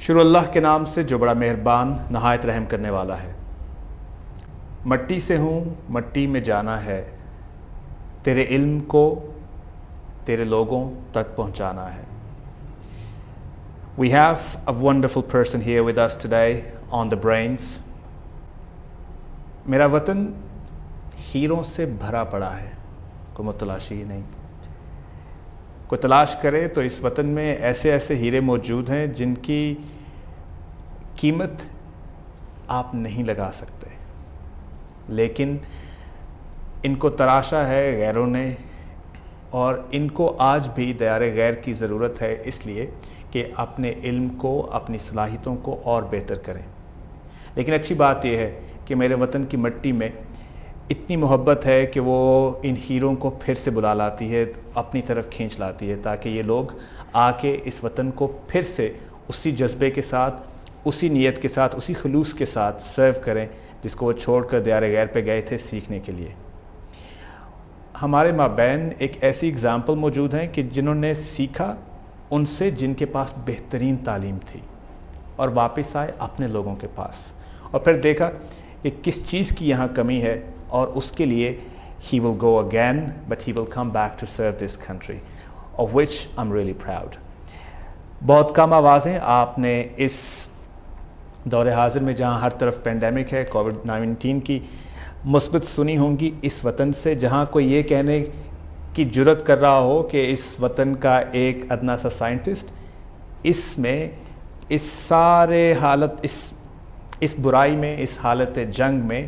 شروع اللہ کے نام سے جو بڑا مہربان نہایت رحم کرنے والا ہے۔ مٹی سے ہوں مٹی میں جانا ہے، تیرے علم کو تیرے لوگوں تک پہنچانا ہے۔ We have a wonderful person here with us today on the brains۔ میرا وطن ہیروں سے بھرا پڑا ہے، کوئی متلاشی ہی نہیں۔ کوئی تلاش کرے تو اس وطن میں ایسے ایسے ہیرے موجود ہیں جن کی قیمت آپ نہیں لگا سکتے، لیکن ان کو تراشا ہے غیروں نے، اور ان کو آج بھی دیار غیر کی ضرورت ہے، اس لیے کہ اپنے علم کو، اپنی صلاحیتوں کو اور بہتر کریں۔ لیکن اچھی بات یہ ہے کہ میرے وطن کی مٹی میں اتنی محبت ہے کہ وہ ان ہیروں کو پھر سے بلا لاتی ہے، اپنی طرف کھینچ لاتی ہے، تاکہ یہ لوگ آ کے اس وطن کو پھر سے اسی جذبے کے ساتھ، اسی نیت کے ساتھ، اسی خلوص کے ساتھ سرو کریں جس کو وہ چھوڑ کر دیار غیر پہ گئے تھے سیکھنے کے لیے۔ ہمارے مابین ایک ایسی اگزامپل موجود ہیں کہ جنہوں نے سیکھا ان سے جن کے پاس بہترین تعلیم تھی، اور واپس آئے اپنے لوگوں کے پاس، اور پھر دیکھا کہ کس چیز کی یہاں کمی ہے، اور اس کے لیے he will go again but he will come back to serve this country, of which I'm really proud۔ بہت کم آوازیں آپ نے اس دور حاضر میں جہاں ہر طرف پینڈیمک ہے، کووڈ-19 کی، مثبت سنی ہوں گی اس وطن سے، جہاں کوئی یہ کہنے کی جرت کر رہا ہو کہ اس وطن کا ایک ادنا سا سائنٹسٹ اس میں، اس سارے حالت، اس برائی میں، اس حالت جنگ میں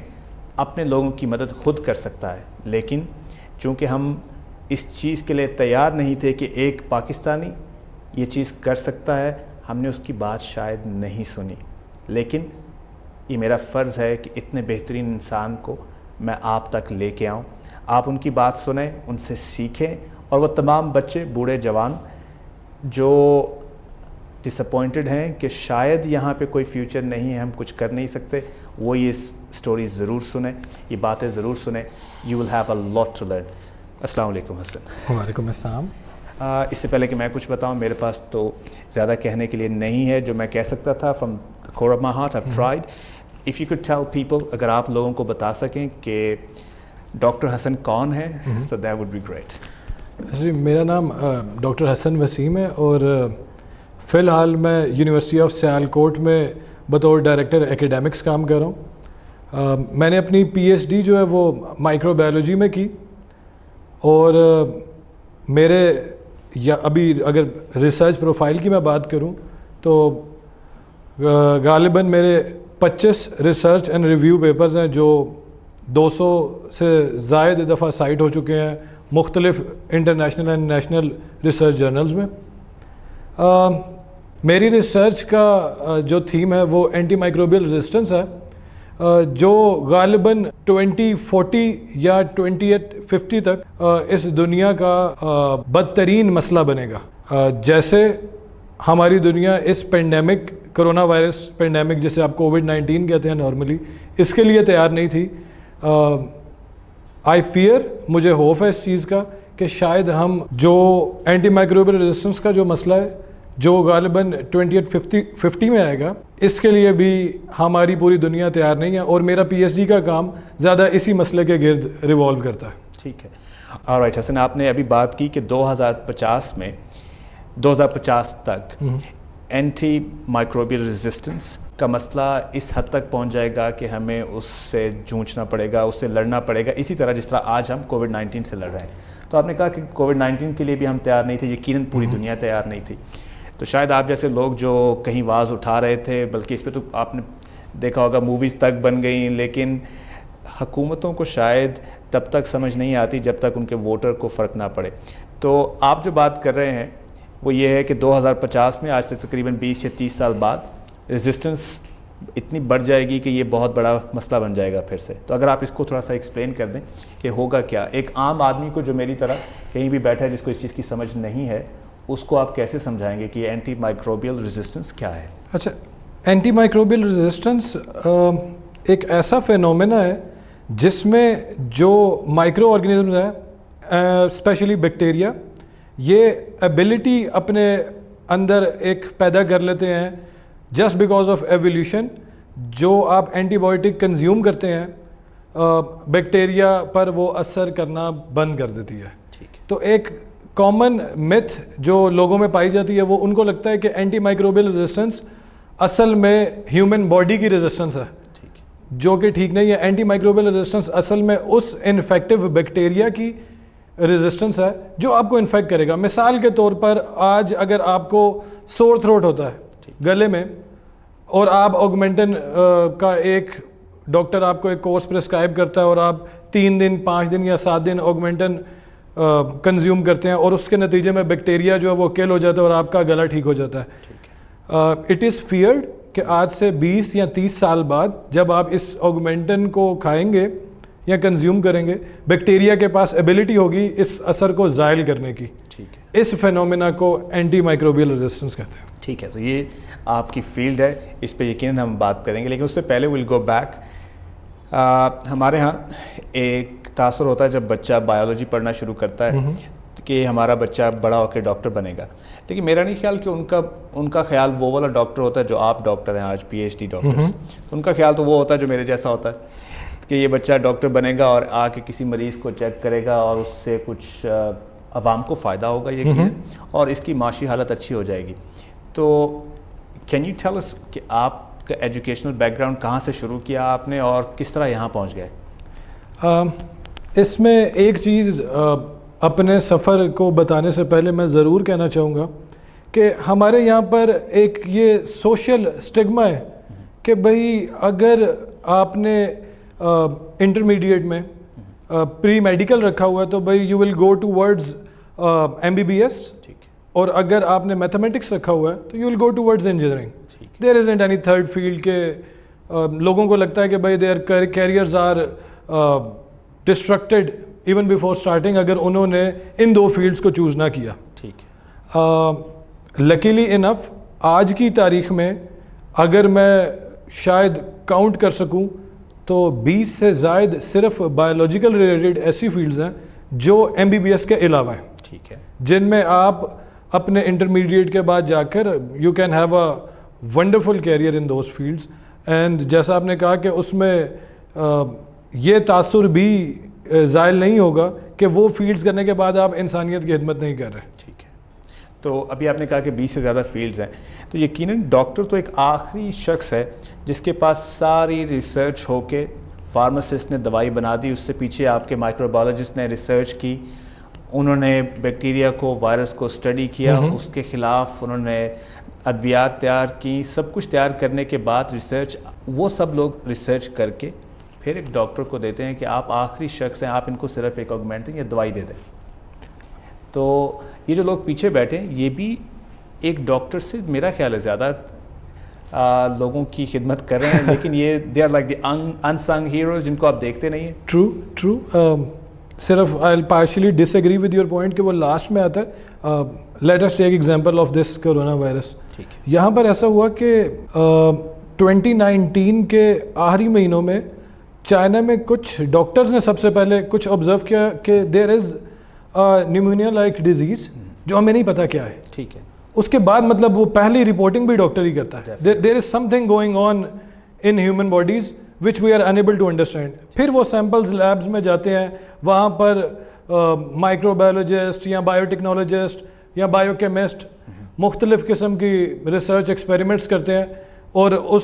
اپنے لوگوں کی مدد خود کر سکتا ہے۔ لیکن چونکہ ہم اس چیز کے لیے تیار نہیں تھے کہ ایک پاکستانی یہ چیز کر سکتا ہے، ہم نے اس کی بات شاید نہیں سنی، لیکن یہ میرا فرض ہے کہ اتنے بہترین انسان کو میں آپ تک لے کے آؤں، آپ ان کی بات سنیں، ان سے سیکھیں، اور وہ تمام بچے، بوڑھے، جوان جو ڈس اپوائنٹڈ ہیں کہ شاید یہاں پہ کوئی فیوچر نہیں ہے، ہم کچھ کر نہیں سکتے، وہ یہ سٹوری ضرور سنیں، یہ باتیں ضرور سنیں۔ You will have a lot to learn. السلام علیکم حسن۔ وعلیکم السلام۔ اس سے پہلے کہ میں کچھ بتاؤں، میرے پاس تو زیادہ کہنے کے لیے نہیں ہے، جو میں کہہ سکتا تھا from the core of my heart I've tried۔ if you could tell people، اگر آپ لوگوں کو بتا سکیں کہ ڈاکٹر حسن کون ہے، so that would be great۔ جی، میرا نام ڈاکٹر حسن وسیم ہے، اور فی الحال میں یونیورسٹی آف سیالکوٹ میں بطور ڈائریکٹر ایکیڈیمکس کام کر رہا ہوں۔ میں نے اپنی پی ایچ ڈی جو ہے وہ مائکرو بایولوجی میں کی، اور میرے ابھی اگر ریسرچ پروفائل کی میں بات کروں تو غالباً میرے 25 ریسرچ اینڈ ریویو پیپرز ہیں جو 200 سے زائد دفعہ سائٹ ہو چکے ہیں مختلف international and national research journals میں۔ میری ریسرچ کا جو تھیم ہے وہ اینٹی مائکروبیل ریزسٹنس ہے، جو غالباً 2040 یا 2050 تک اس دنیا کا بدترین مسئلہ بنے گا۔ جیسے ہماری دنیا اس پینڈیمک، کرونا وائرس پینڈیمک جسے آپ کووڈ-19 کہتے ہیں نارملی، اس کے لیے تیار نہیں تھی۔ آئی فیئر، مجھے خوف ہے اس چیز کا کہ شاید ہم جو اینٹی مائکروبیل ریزسٹنس کا جو مسئلہ ہے، جو غالباً 2050 میں آئے گا، اس کے لیے بھی ہماری پوری دنیا تیار نہیں ہے، اور میرا پی ایچ ڈی کا کام زیادہ اسی مسئلے کے گرد ریوالو کرتا ہے۔ ٹھیک ہے، آلرائٹ حسن، آپ نے ابھی بات کی کہ 2050 تک اینٹی مائکروبیل ریزسٹنس کا مسئلہ اس حد تک پہنچ جائے گا کہ ہمیں اس سے جونچنا پڑے گا، اس سے لڑنا پڑے گا، اسی طرح جس طرح آج ہم کووڈ-19 سے لڑ رہے ہیں۔ تو آپ نے کہا کہ کووڈ-19 کے لیے بھی ہم تیار نہیں تھے، یقیناً پوری دنیا تیار نہیں تھی۔ تو شاید آپ جیسے لوگ جو کہیں آواز اٹھا رہے تھے، بلکہ اس پہ تو آپ نے دیکھا ہوگا موویز تک بن گئیں، لیکن حکومتوں کو شاید تب تک سمجھ نہیں آتی جب تک ان کے ووٹر کو فرق نہ پڑے۔ تو آپ جو بات کر رہے ہیں وہ یہ ہے کہ 2050 میں، آج سے تقریباً 20 یا 30 سال بعد، ریزسٹنس اتنی بڑھ جائے گی کہ یہ بہت بڑا مسئلہ بن جائے گا پھر سے۔ تو اگر آپ اس کو تھوڑا سا ایکسپلین کر دیں کہ ہوگا کیا، ایک عام آدمی کو جو میری طرح کہیں بھی بیٹھا ہے جس کو اس چیز کی سمجھ نہیں ہے، اس کو آپ کیسے سمجھائیں گے کہ اینٹی مائکروبیل ریزسٹنس کیا ہے؟ اچھا، اینٹی مائکروبیل ریزسٹنس ایک ایسا فینومینا ہے جس میں جو مائکرو آرگینزمز ہیں، اسپیشلی بیکٹیریا، یہ ایبلٹی اپنے اندر ایک پیدا کر لیتے ہیں جسٹ بیکاز آف ایولیوشن جو آپ اینٹی بایوٹک کنزیوم کرتے ہیں بیکٹیریا پر وہ اثر کرنا بند کر دیتی ہے. تو ایک کامن میتھ جو لوگوں میں پائی جاتی ہے وہ ان کو لگتا ہے کہ اینٹی مائکروبیل ریزسٹنس اصل میں ہیومن باڈی کی ریزسٹنس ہے, جو کہ ٹھیک نہیں ہے. اینٹی مائکروبیل ریزسٹنس اصل میں اس انفیکٹو بیکٹیریا کی ریزسٹنس ہے جو آپ کو انفیکٹ کرے گا. مثال کے طور پر آج اگر آپ کو سور تھروٹ ہوتا ہے گلے میں اور آپ آگمنٹن کا ایک ڈاکٹر آپ کو ایک کورس پرسکرائب کرتا ہے اور آپ 3 دن 5 دن یا 7 دن آگمنٹن کنزیوم کرتے ہیں اور اس کے نتیجے میں بیکٹیریا جو ہے وہ کل ہو جاتا ہے اور آپ کا گلا ٹھیک ہو جاتا ہے. اٹ از فیئرڈ کہ آج سے 20 یا 30 سال بعد جب آپ اس آگمنٹن کو کھائیں گے یا کنزیوم کریں گے بیکٹیریا کے پاس ایبلٹی ہوگی اس اثر کو زائل کرنے کی. اس فینومینا کو اینٹی مائکروبیل ریزسٹنس کہتے ہیں. ٹھیک ہے, تو یہ آپ کی فیلڈ ہے, اس پہ یقیناً ہم بات کریں گے, لیکن اس سے پہلے ول گو بیک. ہمارے ہاں ایک تاثر ہوتا ہے جب بچہ بایولوجی پڑھنا شروع کرتا ہے کہ ہمارا بچہ بڑا ہو کے ڈاکٹر بنے گا, لیکن میرا نہیں خیال کہ ان کا خیال وہ والا ڈاکٹر ہوتا ہے جو آپ ڈاکٹر ہیں آج PhD ڈاکٹر. ان کا خیال تو وہ ہوتا ہے جو میرے جیسا ہوتا ہے کہ یہ بچہ ڈاکٹر بنے گا اور آ کے کسی مریض کو چیک کرے گا اور اس سے کچھ عوام کو فائدہ ہوگا یہ اور اس کی معاشی حالت اچھی ہو جائے گی. تو کین یو ٹیل اس کہ آپ کا ایجوکیشنل بیک گراؤنڈ کہاں سے شروع کیا آپ نے اور کس طرح یہاں پہنچ گئے؟ اس میں ایک چیز اپنے سفر کو بتانے سے پہلے میں ضرور کہنا چاہوں گا کہ ہمارے یہاں پر ایک یہ سوشل اسٹگما ہے کہ بھئی اگر آپ نے انٹرمیڈیٹ میں پری میڈیکل رکھا ہوا ہے تو بھئی you will go towards MBBS, اور اگر آپ نے میتھمیٹکس رکھا ہوا ہے تو you will go towards engineering. There isn't any third field کے لوگوں کو لگتا ہے کہ بھائی their careers are distracted even before starting اگر انہوں نے ان 2 فیلڈس کو چوز نہ کیا. لکیلی انف آج کی تاریخ میں اگر میں شاید کاؤنٹ کر سکوں تو 20 سے زائد صرف بایولوجیکل ریلیٹڈ ایسی فیلڈز ہیں جو MBBS کے علاوہ ہیں, جن میں آپ اپنے انٹرمیڈیٹ کے بعد جا کر you can have a wonderful career in those fields. And جیسا آپ نے کہا کہ اس میں یہ تاثر بھی زائل نہیں ہوگا کہ وہ فیلڈز کرنے کے بعد آپ انسانیت کی خدمت نہیں کر رہے. ٹھیک ہے, تو ابھی آپ نے کہا کہ 20 سے زیادہ فیلڈز ہیں, تو یقیناً ڈاکٹر تو ایک آخری شخص ہے جس کے پاس ساری ریسرچ ہو کے فارماسسٹ نے دوائی بنا دی, اس سے پیچھے آپ کے مائکروبایولوجسٹ نے ریسرچ کی, انہوں نے بیکٹیریا کو وائرس کو اسٹڈی کیا, اس کے خلاف انہوں نے ادویات تیار کی, سب کچھ تیار کرنے کے بعد ریسرچ وہ سب لوگ ریسرچ کر کے پھر ایک ڈاکٹر کو دیتے ہیں کہ آپ آخری شخص ہیں, آپ ان کو صرف ایک آگمنٹن یا دوائی دے دیں. تو یہ جو لوگ پیچھے بیٹھے ہیں یہ بھی ایک ڈاکٹر سے میرا خیال ہے زیادہ لوگوں کی خدمت کر رہے ہیں, لیکن یہ they are like the unsung heroes جن کو آپ دیکھتے نہیں ہیں. ٹرو صرف I will partially disagree with your point کہ وہ لاسٹ میں آتا ہے. Let us take example of this corona virus. یہاں پر ایسا ہوا کہ 2019 کے آخری مہینوں میں چائنا میں کچھ ڈاکٹرز نے سب سے پہلے کچھ آبزرو کیا کہ there is pneumonia like disease جو ہمیں نہیں پتا کیا ہے. ٹھیک ہے, اس کے بعد مطلب وہ پہلی رپورٹنگ بھی ڈاکٹر ہی کرتا ہے. There is something going on in human bodies which we are unable to understand. پھر وہ سیمپلز لیبز میں جاتے ہیں, وہاں پر مائکرو بایولوجسٹ یا بایو ٹیکنالوجسٹ یا بایو کیمسٹ مختلف قسم کی ریسرچ ایکسپیریمنٹس کرتے ہیں اور اس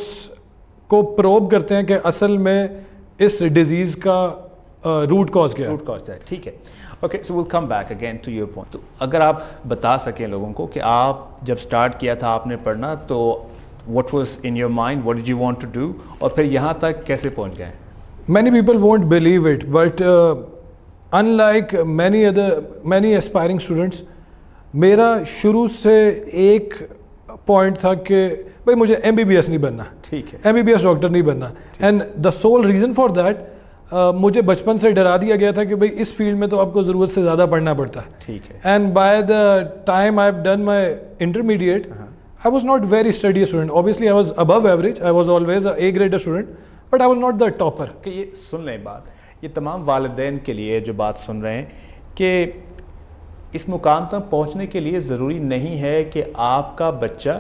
کو پروب کرتے ہیں کہ اصل میں اس ڈیزیز کا روٹ کاز کیا ہے. ٹھیک ہے, okay, so will come back again to your point. تو اگر آپ بتا سکیں لوگوں کو کہ آپ جب اسٹارٹ کیا تھا آپ نے پڑھنا تو what was in your mind, what did you want to do, اور پھر یہاں تک کیسے پہنچ گئے؟ Many people won't believe it, but unlike many aspiring students, میرا شروع سے ایک پوائنٹ تھا کہ بھائی مجھے MBBS نہیں بننا. ٹھیک ہے, MBBS ڈاکٹر نہیں بننا. And the civil reason for that مجھے بچپن سے ڈرا دیا گیا تھا کہ بھائی اس فیلڈ میں تو آپ کو ضرورت سے زیادہ پڑھنا پڑتا ہے. ٹھیک ہے. And by the time I have done my intermediate I was not very study student. Obviously, I was above average. I was always a A-grade student, but I was not the topper. کہ یہ سن لیں بات, یہ تمام والدین کے لیے جو بات سن رہے ہیں کہ اس مقام تک پہنچنے کے لیے ضروری نہیں ہے کہ آپ کا بچہ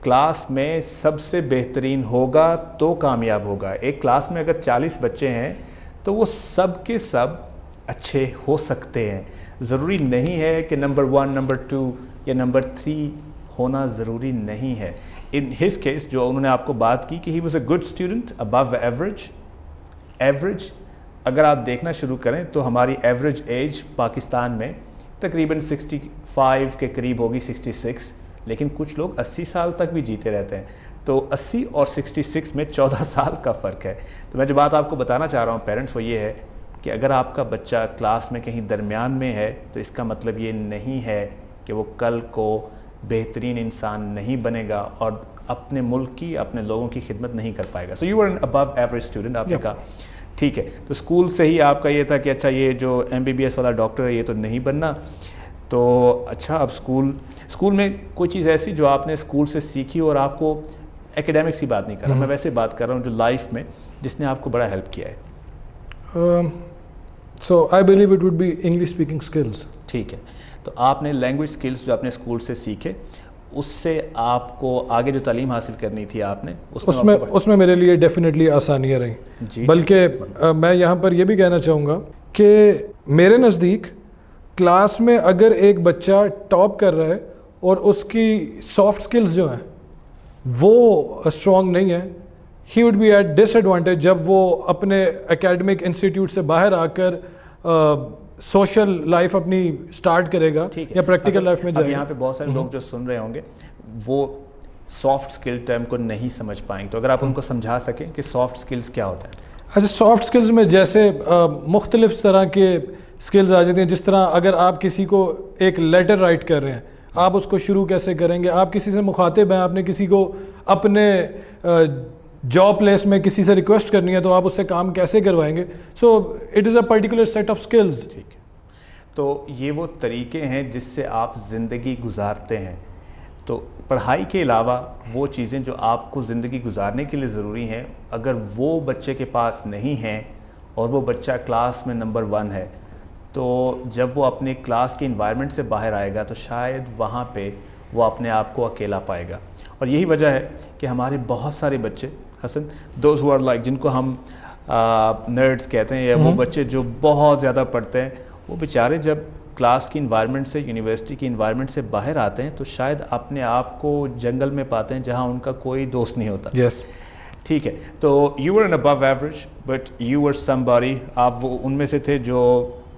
کلاس میں سب سے بہترین ہوگا تو کامیاب ہوگا. ایک کلاس میں اگر 40 بچے ہیں تو وہ سب کے سب اچھے ہو سکتے ہیں. ضروری نہیں ہے کہ نمبر 1 نمبر 2 یا نمبر 3 ہونا ضروری نہیں ہے. ان ہز کیس جو انہوں نے آپ کو بات کی کہ he was a good student above average. اگر آپ دیکھنا شروع کریں تو ہماری ایوریج ایج پاکستان میں تقریباً 65 کے قریب ہوگی, 66, لیکن کچھ لوگ 80 سال تک بھی جیتے رہتے ہیں. تو 80 اور 66 میں 14 سال کا فرق ہے. تو میں جو بات آپ کو بتانا چاہ رہا ہوں پیرنٹس وہ یہ ہے کہ اگر آپ کا بچہ کلاس میں کہیں درمیان میں ہے تو اس کا مطلب یہ نہیں ہے کہ وہ کل کو بہترین انسان نہیں بنے گا اور اپنے ملک کی, اپنے لوگوں کی خدمت نہیں کر پائے گا. So you are an above average student, آپ نے کہا ٹھیک ہے. تو اسکول سے ہی آپ کا یہ تھا کہ اچھا یہ جو MBBS والا ڈاکٹر ہے یہ تو نہیں بننا. تو اچھا اب اسکول میں کوئی چیز ایسی جو آپ نے اسکول سے سیکھی اور آپ کو ایکیڈیمکس کی بات نہیں کر رہا, میں ویسے بات کر رہا ہوں جو لائف میں جس نے آپ کو بڑا ہیلپ کیا ہے. So I believe it would be English speaking skills. ٹھیک ہے, تو آپ نے لینگویج اسکلس جو اپنے اسکول سے سیکھے اس سے آپ کو آگے جو تعلیم حاصل کرنی تھی آپ نے اس میں میرے لیے ڈیفینیٹلی آسانیاں رہیں. بلکہ میں یہاں پر یہ بھی کہنا چاہوں گا کہ میرے نزدیک کلاس میں اگر ایک بچہ ٹاپ کر رہا ہے اور اس کی سافٹ اسکلز جو ہیں وہ اسٹرانگ نہیں ہے, ہی وڈ بی ایٹ ڈس ایڈوانٹیج جب وہ اپنے اکیڈمک انسٹیٹیوٹ سے باہر آ کر سوشل لائف اپنی سٹارٹ کرے گا یا پریکٹیکل لائف میں جائے گا. یہاں پہ بہت سارے لوگ جو سن رہے ہوں گے وہ سافٹ اسکل ٹرم کو نہیں سمجھ پائیں گے, تو اگر آپ ان کو سمجھا سکیں کہ سافٹ اسکلز کیا ہوتا ہے. اچھا, سافٹ اسکلز میں جیسے مختلف طرح کے اسکلز آ جاتی ہیں. جس طرح اگر آپ کسی کو ایک لیٹر رائٹ کر رہے ہیں, آپ اس کو شروع کیسے کریں گے, آپ کسی سے مخاطب ہیں, آپ نے کسی کو اپنے جاب پلیس میں کسی سے ریکویسٹ کرنی ہے تو آپ اس سے کام کیسے کروائیں گے. So it is a particular set of skills. ٹھیک ہے, تو یہ وہ طریقے ہیں جس سے آپ زندگی گزارتے ہیں. تو پڑھائی کے علاوہ وہ چیزیں جو آپ کو زندگی گزارنے کے لیے ضروری ہیں, اگر وہ بچے کے پاس نہیں ہیں اور وہ بچہ کلاس میں نمبر 1 ہے تو جب وہ اپنے کلاس کے انوائرمنٹ سے باہر آئے گا تو شاید وہاں پہ وہ اپنے آپ کو اکیلا پائے گا. اور یہی وجہ ہے کہ ہمارے بہت سارے بچے حسن دوز ہو آر لائک جن کو ہم نرڈس کہتے ہیں یا وہ بچے جو بہت زیادہ پڑھتے ہیں, وہ بیچارے جب کلاس کی انوائرمنٹ سے, یونیورسٹی کی انوائرمنٹ سے باہر آتے ہیں تو شاید اپنے آپ کو جنگل میں پاتے ہیں جہاں ان کا کوئی دوست نہیں ہوتا. یس, ٹھیک ہے, تو you are an above average but you are somebody, آپ وہ ان میں سے تھے جو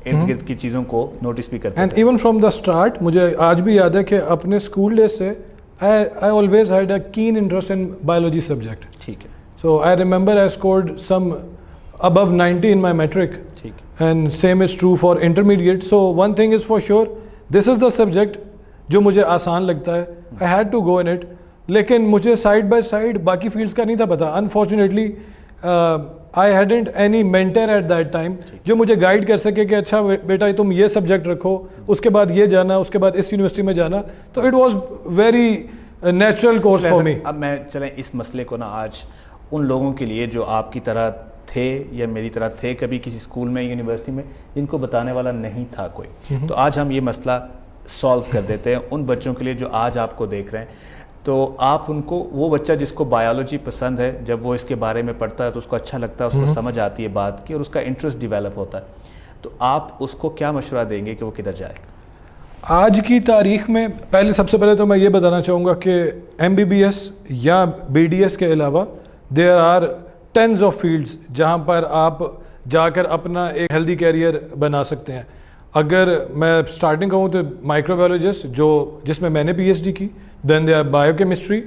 ارد گرد کی چیزوں کو نوٹس بھی کرتے تھے. And even from the start مجھے آج بھی یاد ہے کہ اپنے اسکول ڈیز سے I always had a keen interest in biology subject. ٹھیک ہے, So I remember I scored some above 90 in my metric. ٹھیک ہے, And same is true for intermediate. So one thing is for sure, this is the subject جو مجھے آسان لگتا ہے. I had to go in it. لیکن مجھے side by side باقی فیلڈس کا نہیں تھا پتا. Unfortunately, I hadn't any mentor at that time جو مجھے گائیڈ کر سکے کہ اچھا بیٹا تم یہ سبجیکٹ رکھو, اس کے بعد یہ جانا, اس کے بعد اس یونیورسٹی میں جانا. تو it was very natural course for me. اب میں چلیں اس مسئلے کو نا آج ان لوگوں کے لیے جو آپ کی طرح تھے یا میری طرح تھے کبھی کسی اسکول میں یونیورسٹی میں جن کو بتانے والا نہیں تھا کوئی, تو آج ہم یہ مسئلہ سالو کر دیتے ہیں ان بچوں کے لیے جو آج آپ کو دیکھ رہے ہیں. تو آپ ان کو, وہ بچہ جس کو بایولوجی پسند ہے جب وہ اس کے بارے میں پڑھتا ہے تو اس کو اچھا لگتا ہے, اس کو سمجھ آتی ہے بات کی اور اس کا انٹرسٹ ڈیولپ ہوتا ہے, تو آپ اس کو کیا مشورہ دیں گے کہ وہ کدھر جائے؟ آج کی تاریخ میں سب سے پہلے تو میں یہ بتانا چاہوں گا کہ MBBS یا BDS کے علاوہ there are tens of fields جہاں پر آپ جا کر اپنا ایک ہیلدی کیریئر بنا سکتے ہیں. اگر میں اسٹارٹنگ کہوں تو مائکرو بایولوجسٹ جس میں نے PhD کی, then there are biochemistry,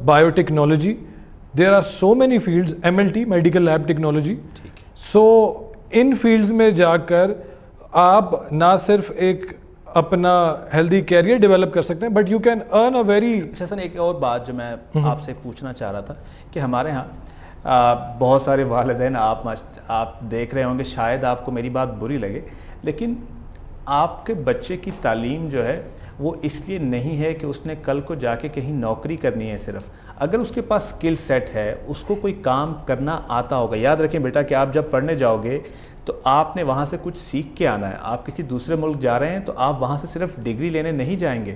biotechnology, there are so many fields, MLT, medical lab technology. So in fields میں جا کر آپ نہ صرف ایک اپنا ہیلدی کیریئر ڈیولپ کر سکتے ہیں but you can earn a very. اچھا سر, ایک اور بات جو میں آپ سے پوچھنا چاہ رہا تھا کہ ہمارے ہاں بہت سارے والدین, آپ دیکھ رہے ہوں گے, شاید آپ کو میری بات بری لگے, لیکن آپ کے بچے کی تعلیم جو ہے وہ اس لیے نہیں ہے کہ اس نے کل کو جا کے کہیں نوکری کرنی ہے. صرف اگر اس کے پاس اسکل سیٹ ہے, اس کو کوئی کام کرنا آتا ہوگا. یاد رکھیں بیٹا کہ آپ جب پڑھنے جاؤ گے تو آپ نے وہاں سے کچھ سیکھ کے آنا ہے. آپ کسی دوسرے ملک جا رہے ہیں تو آپ وہاں سے صرف ڈگری لینے نہیں جائیں گے,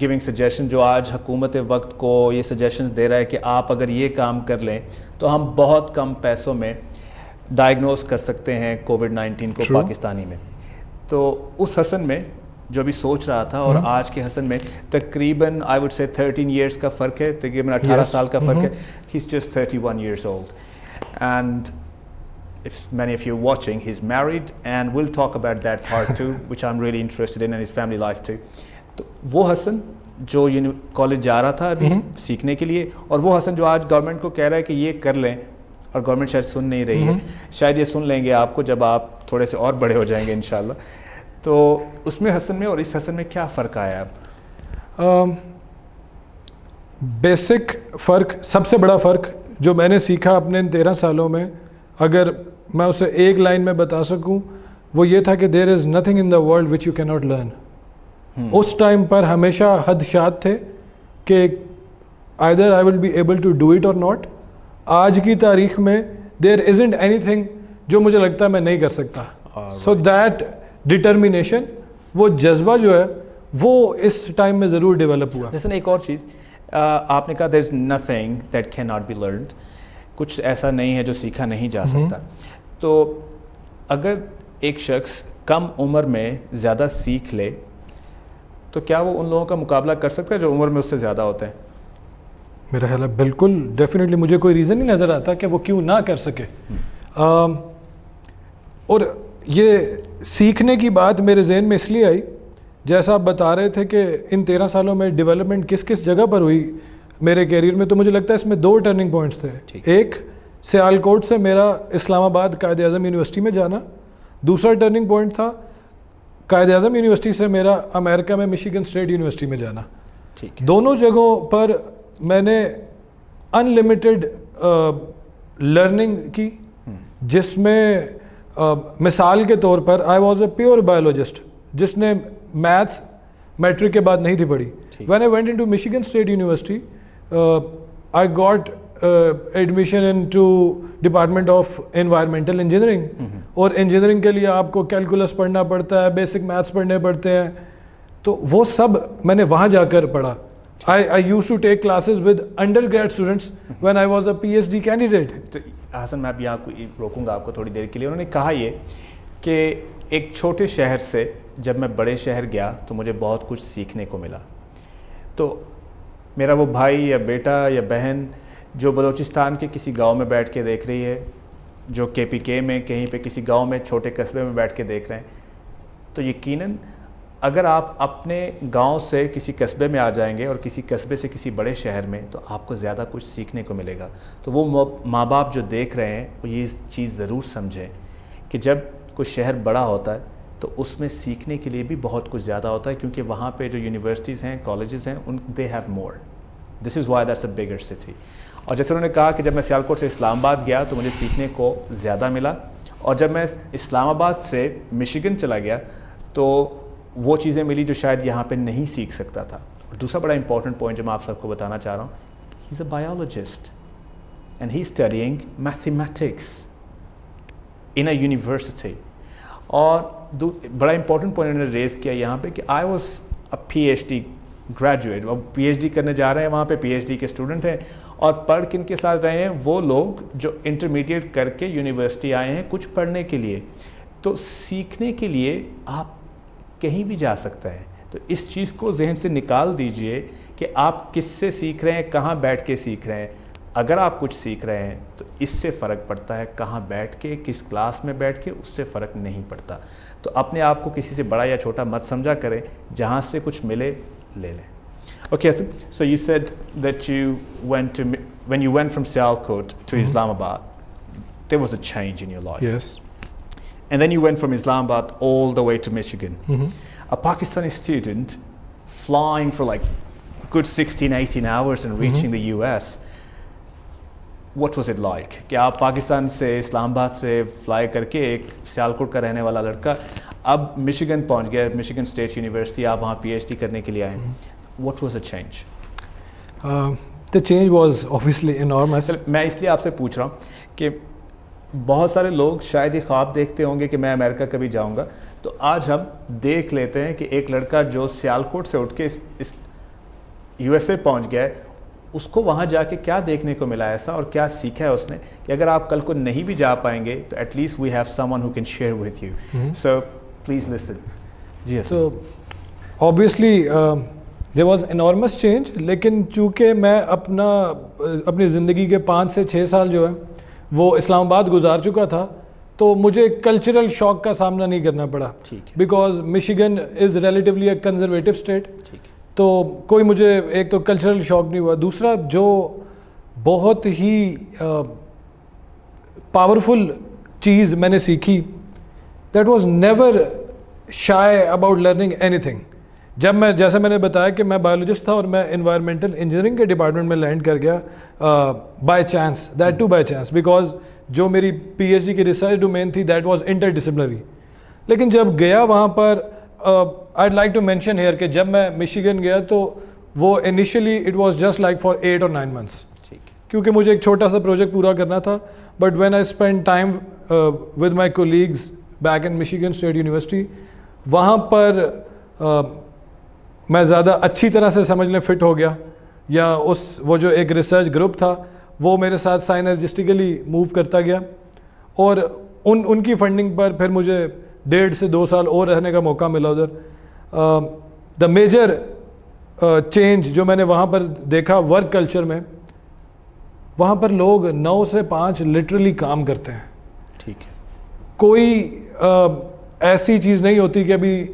گیونگ سجیشن, جو آج حکومت وقت کو یہ سجیشنز دے رہا ہے کہ آپ اگر یہ کام کر لیں تو ہم بہت کم پیسوں میں ڈائگنوز کر سکتے ہیں کووڈ-19 کو پاکستانی میں. تو اس حسن میں جو بھی سوچ رہا تھا اور آج کے حسن میں تقریباً آئی وڈ سے 13 ایئرس کا فرق ہے, تقریباً 18 سال کا فرق ہے. ہی is just 31 years old. And if many of you are watching, he's married, and we'll talk about that part too, which I'm really interested in, and his family life too. تو وہ حسن جو کالج جا رہا تھا ابھی سیکھنے کے لیے, اور وہ حسن جو آج گورنمنٹ کو کہہ رہا ہے کہ یہ کر لیں, اور گورنمنٹ شاید سن نہیں رہی ہے, شاید یہ سن لیں گے آپ کو جب آپ تھوڑے سے اور بڑے ہو جائیں گے انشاءاللہ. تو اس میں حسن میں اور اس حسن میں کیا فرق آیا اب؟ بیسک فرق, سب سے بڑا فرق جو میں نے سیکھا اپنے 13 سالوں میں, اگر میں اسے ایک لائن میں بتا سکوں, وہ یہ تھا کہ there is nothing in the world which you can not learn. اس ٹائم پر ہمیشہ خدشات تھے کہ either I will be able to do it اور ناٹ. آج کی تاریخ میں دیر ازنٹ اینی تھنگ جو مجھے لگتا ہے میں نہیں کر سکتا. سو دیٹ ڈٹرمینیشن, وہ جذبہ جو ہے وہ اس ٹائم میں ضرور ڈیولپ ہوا. جیسے ایک اور چیز آپ نے کہا there is nothing that can not be learned, کچھ ایسا نہیں ہے جو سیکھا نہیں جا سکتا. تو اگر ایک شخص کم عمر میں زیادہ سیکھ لے تو کیا وہ ان لوگوں کا مقابلہ کر سکتا ہے جو عمر میں اس سے زیادہ ہوتے ہیں؟ میرا خیال ہے بالکل, ڈیفینیٹلی مجھے کوئی ریزن نہیں نظر آتا کہ وہ کیوں نہ کر سکے. اور یہ سیکھنے کی بات میرے ذہن میں اس لیے آئی, جیسا آپ بتا رہے تھے کہ ان 13 سالوں میں ڈیولپمنٹ کس کس جگہ پر ہوئی میرے کیریئر میں, تو مجھے لگتا ہے اس میں 2 ٹرننگ پوائنٹس تھے. ایک سیالکوٹ سے میرا اسلام آباد قائد اعظم یونیورسٹی میں جانا, دوسرا ٹرننگ پوائنٹ تھا قائد اعظم یونیورسٹی سے میرا امریکہ میں مشیگن اسٹیٹ یونیورسٹی میں جانا. دونوں جگہوں پر میں نے ان لمیٹیڈ لرننگ کی, جس میں مثال کے طور پر I was a pure biologist جس نے میتھس میٹرک کے بعد نہیں تھی پڑھی. When I went into Michigan State University I got admission into department of environmental engineering, اور انجینئرنگ کے لیے آپ کو کیلکولس پڑھنا پڑتا ہے, بیسک میتھس پڑھنے پڑتے ہیں. تو وہ سب میں نے وہاں جا کر پڑھا. I used to take classes with undergrad students when I was a PhD candidate. تو حسن میں اب یہاں کو روکوں گا آپ کو تھوڑی دیر کے لیے. انہوں نے کہا یہ کہ ایک چھوٹے شہر سے جب میں بڑے شہر گیا تو مجھے بہت کچھ سیکھنے کو ملا. تو میرا وہ بھائی یا بیٹا یا بہن جو بلوچستان کے کسی گاؤں میں بیٹھ کے دیکھ رہی ہے, جو KPK میں کہیں پہ کسی گاؤں میں چھوٹے قصبے میں بیٹھ کے دیکھ رہے ہیں, تو یقیناً اگر آپ اپنے گاؤں سے کسی قصبے میں آ جائیں گے اور کسی قصبے سے کسی بڑے شہر میں, تو آپ کو زیادہ کچھ سیکھنے کو ملے گا. تو وہ ماں باپ جو دیکھ رہے ہیں وہ یہ چیز ضرور سمجھیں کہ جب کوئی شہر بڑا ہوتا ہے تو اس میں سیکھنے کے لیے بھی بہت کچھ زیادہ ہوتا ہے, کیونکہ وہاں پہ جو یونیورسٹیز ہیں, کالجز ہیں, they have more. This is why that's a bigger city. اور جیسے انہوں نے کہا کہ جب میں سیالکوٹ سے اسلام آباد گیا تو مجھے سیکھنے کو زیادہ ملا, اور جب میں اسلام آباد سے مشیگن چلا گیا تو وہ چیزیں ملی جو شاید یہاں پہ نہیں سیکھ سکتا تھا. اور دوسرا بڑا امپورٹنٹ پوائنٹ جو میں آپ سب کو بتانا چاہ رہا ہوں, he is a biologist and he studying mathematics in a university. اور بڑا امپورٹنٹ پوائنٹ انہوں نے ریز کیا یہاں پہ کہ آئی واز اے PhD گریجویٹ. وہ PhD کرنے جا رہے ہیں, وہاں پہ PhD کے اسٹوڈنٹ ہیں, اور پڑھ کن کے ساتھ رہے ہیں, وہ لوگ جو انٹرمیڈیٹ کر کے یونیورسٹی آئے ہیں کچھ پڑھنے کے لیے. تو سیکھنے کے لیے آپ کہیں بھی جا سکتا ہے. تو اس چیز کو ذہن سے نکال دیجئے کہ آپ کس سے سیکھ رہے ہیں, کہاں بیٹھ کے سیکھ رہے ہیں. اگر آپ کچھ سیکھ رہے ہیں تو اس سے فرق پڑتا ہے, کہاں بیٹھ کے, کس کلاس میں بیٹھ کے, اس سے فرق نہیں پڑتا. تو اپنے آپ کو کسی سے بڑا یا چھوٹا مت سمجھا کریں, جہاں سے کچھ ملے لے لیں. Okay, so you said that when you went from Sialkot to Islamabad, there was a change in your life. Yes. And then you went from Islamabad all the way to Michigan. A Pakistani student flying for like a good 16-18 hours and reaching the US. What was it like? کہ آپ پاکستان سے اسلام آباد سے fly کر کے ایک سیالکوٹ کا رہنے والا لڑکا اب مشیگن پہنچ گیا, مشیگن اسٹیٹ یونیورسٹی, آپ وہاں PhD کرنے کے لیے آئے. What was the change? The change was obviously enormous. میں اس لیے آپ سے پوچھ رہا ہوں کہ بہت سارے لوگ شاید یہ خواب دیکھتے ہوں گے کہ میں امریکہ کبھی جاؤں گا, تو آج ہم دیکھ لیتے ہیں کہ ایک لڑکا جو سیالکوٹ سے اٹھ کے اس یو ایس اے پہنچ گیا ہے, اس کو وہاں جا کے کیا دیکھنے کو ملا ایسا, اور کیا سیکھا ہے اس نے, کہ اگر آپ کل کو نہیں بھی جا پائیں گے تو at least we have someone who can share with you. So please listen. جی so obviously there was enormous change, لیکن چونکہ میں اپنی زندگی کے 5 سے 6 سال جو ہے وہ اسلام آباد گزار چکا تھا, تو مجھے کلچرل شاک کا سامنا نہیں کرنا پڑا, because Michigan is relatively a conservative state. تو کوئی مجھے ایک تو کلچرل شاک نہیں ہوا. دوسرا جو بہت ہی پاورفل چیز میں نے سیکھی, that was never شائے about learning any thing. جب جیسے میں نے بتایا کہ میں بایولوجسٹ تھا اور میں انوائرمنٹل انجینئرنگ کے ڈپارٹمنٹ میں لینڈ کر گیا by chance, that too by chance, because جو میری پی ایچ ڈی کی ریسرچ ڈومین تھی دیٹ واز انٹر ڈسپلنری. لیکن جب گیا وہاں پر I like to mention here کہ جب میں مشیگن گیا تو وہ initially it was just like for 8 or 9 months, کیونکہ مجھے ایک چھوٹا سا پروجیکٹ پورا کرنا تھا. But when I spend time with my colleagues back in Michigan State university, وہاں پر میں زیادہ اچھی طرح سے سمجھ لیں فٹ ہو گیا, یا وہ جو ایک ریسرچ گروپ تھا وہ میرے ساتھ سائنرجسٹیکلی موو کرتا گیا, اور ان کی فنڈنگ پر پھر مجھے 1.5 سے 2 سال اور رہنے کا موقع ملا ادھر. دا میجر چینج جو میں نے وہاں پر دیکھا ورک کلچر میں, وہاں پر لوگ 9 سے 5 لٹرلی کام کرتے ہیں. ٹھیک ہے, کوئی ایسی چیز نہیں ہوتی کہ ابھی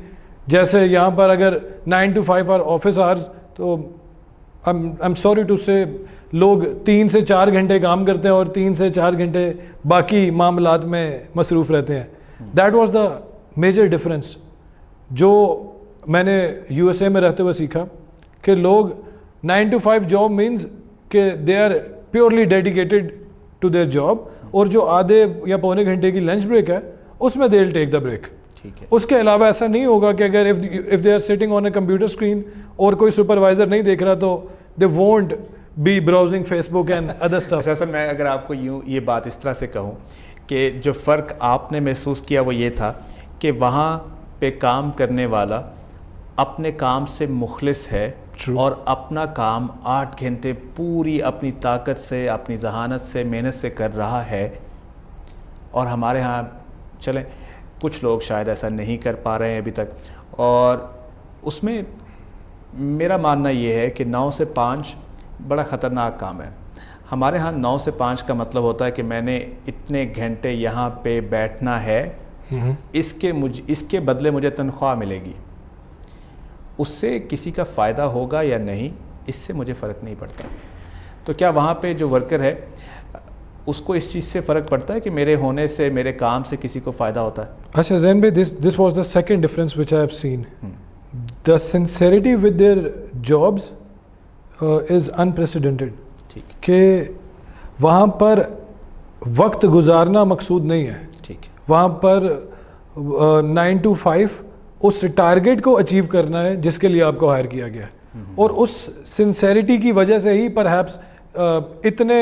جیسے یہاں پر اگر 9 to 5 آفس آورز, تو I'm sorry to say لوگ 3 سے 4 گھنٹے کام کرتے ہیں اور 3 سے 4 گھنٹے باقی معاملات میں مصروف رہتے ہیں. That was the major difference جو میں نے یو ایس اے میں رہتے ہوئے سیکھا, کہ لوگ 9 to 5 جاب مینز کہ they are purely dedicated to their job, اور جو آدھے یا پونے گھنٹے کی لنچ بریک ہے اس میں دے ول ٹیک دا بریک. اس کے علاوہ ایسا نہیں ہوگا کہ اگر if they are sitting on a computer screen اور کوئی سپروائزر نہیں دیکھ رہا تو they won't be browsing Facebook and other stuff. سر میں اگر آپ کو یوں یہ بات اس طرح سے کہوں کہ جو فرق آپ نے محسوس کیا وہ یہ تھا کہ وہاں پہ کام کرنے والا اپنے کام سے مخلص ہے, اور اپنا کام 8 گھنٹے پوری اپنی طاقت سے, اپنی ذہانت سے, محنت سے کر رہا ہے. اور ہمارے ہاں چلیں کچھ لوگ شاید ایسا نہیں کر پا رہے ہیں ابھی تک, اور اس میں میرا ماننا یہ ہے کہ 9 سے 5 بڑا خطرناک کام ہے. ہمارے ہاں 9 سے 5 کا مطلب ہوتا ہے کہ میں نے اتنے گھنٹے یہاں پہ بیٹھنا ہے, اس کے بدلے مجھے تنخواہ ملے گی. اس سے کسی کا فائدہ ہوگا یا نہیں اس سے مجھے فرق نہیں پڑتا. تو کیا وہاں پہ جو ورکر ہے اس کو اس چیز سے فرق پڑتا ہے کہ میرے ہونے سے, میرے کام سے کسی کو فائدہ ہوتا ہے؟ اچھا زین بھائی, this was the second difference which I have seen. The sincerity with their jobs is unprecedented. کہ وہاں پر وقت گزارنا مقصود نہیں ہے. وہاں پر 9 to 5 اس ٹارگیٹ کو اچیو کرنا ہے جس کے لیے آپ کو ہائر کیا گیا, اور اس سنسیریٹی کی وجہ سے ہی پرہیپس اتنے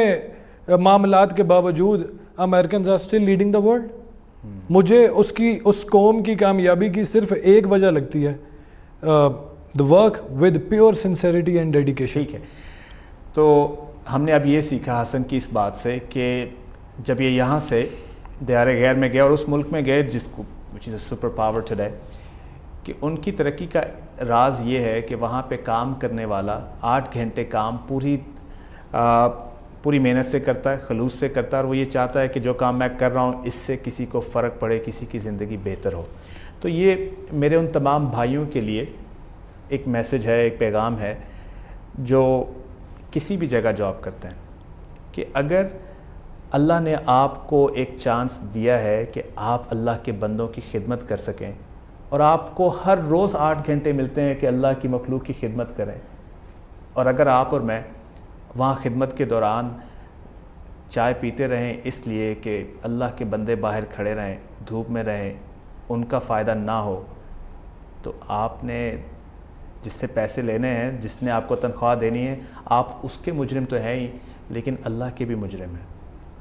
معاملات کے باوجود Americans are still leading the world. مجھے اس قوم کی کامیابی کی صرف ایک وجہ لگتی ہے, the work with pure sincerity and dedication. ٹھیک ہے, تو ہم نے اب یہ سیکھا حسن کی اس بات سے کہ جب یہ یہاں سے دیار غیر میں گئے اور اس ملک میں گئے جس کو وچ از اے سپر پاور ٹوڈے, کہ ان کی ترقی کا راز یہ ہے کہ وہاں پہ کام کرنے والا 8 گھنٹے کام پوری محنت سے کرتا ہے, خلوص سے کرتا ہے, اور وہ یہ چاہتا ہے کہ جو کام میں کر رہا ہوں اس سے کسی کو فرق پڑے, کسی کی زندگی بہتر ہو. تو یہ میرے ان تمام بھائیوں کے لیے ایک میسج ہے, ایک پیغام ہے جو کسی بھی جگہ جاب کرتے ہیں, کہ اگر اللہ نے آپ کو ایک چانس دیا ہے کہ آپ اللہ کے بندوں کی خدمت کر سکیں, اور آپ کو ہر روز 8 گھنٹے ملتے ہیں کہ اللہ کی مخلوق کی خدمت کریں, اور اگر آپ اور میں وہاں خدمت کے دوران چائے پیتے رہیں اس لیے کہ اللہ کے بندے باہر کھڑے رہیں, دھوپ میں رہیں, ان کا فائدہ نہ ہو, تو آپ نے جس سے پیسے لینے ہیں, جس نے آپ کو تنخواہ دینی ہے, آپ اس کے مجرم تو ہیں ہی, لیکن اللہ کے بھی مجرم ہیں,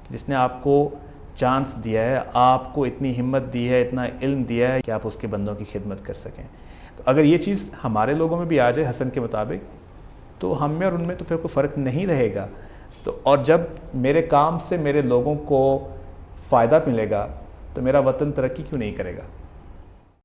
جس نے آپ کو چانس دیا ہے, آپ کو اتنی ہمت دی ہے, اتنا علم دیا ہے کہ آپ اس کے بندوں کی خدمت کر سکیں. تو اگر یہ چیز ہمارے لوگوں میں بھی آ جائے حسن کے مطابق, تو ہم میں اور ان میں تو پھر کوئی فرق نہیں رہے گا. تو اور جب میرے کام سے میرے لوگوں کو فائدہ ملے گا تو میرا وطن ترقی کیوں نہیں کرے گا؟